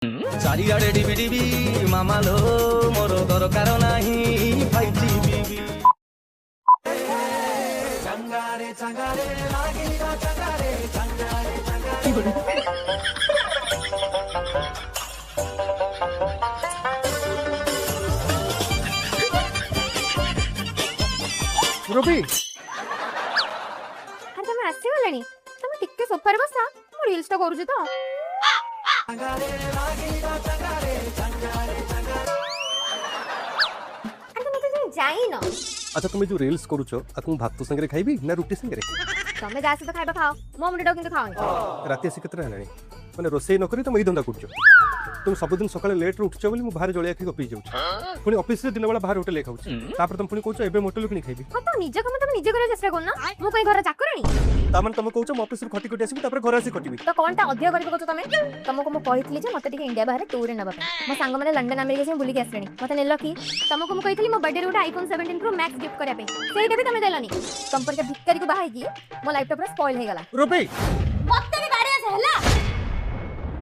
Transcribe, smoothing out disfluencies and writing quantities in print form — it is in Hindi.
चारिआडे डिबी डिबी मामा लो मोर दरकार नाही 5G बीबी चंगारे चंगारे लागिरा चंगारे चंगारे चंगारे रूबी अरे तुम आसी गलानी तुम टिके सोफा रे बसा मु रील्स तो करूची तो चंगारे लागिरा चंगारे चंगारे चंगारे अरे तुम तो जाई न अच्छा तुम जो रील्स करूछ आकु भात संगे खाइबी ना रुटी संगे तमे जा से खाइबा खाओ मो मुंडा किंतु खाओ राति आसी केतरा हलानी माने रोसई न करी तुम ई धंदा करछ तुम सब दिन सकाळे लेट रे उठछ बोली मु बाहर जळिया खी गपी जाउछ पुनी ऑफिस रे दिन बेला बाहर होटल खाउछ तापर तुम पुनी कहछ एबे होटल किनी खाइबी तो निजे कम तुम निजे करे चेष्टा करना मु कहीं घर चाकरानी तामन तुम कहछ मु ऑफिस रे खटी खटी आसी तापर घर आसी खटिबी तो कौन टा अधिक करबो कतो तमे तुमको मु कहितली जे मते टिके इंडिया बाहर टूर नबा मो सांग माने लंडन अमेरिका से बुली के आसलेनी मते नेलो की तुमको मु कहितली मो बर्थडे रे उठा आईफोन 17 प्रो मैक्स गिफ्ट करे पे सेटा भी तमे देलानी कंपनी के भिखारी को बाहाई की मो लैपटॉप रे स्पॉइल हे गला रूबी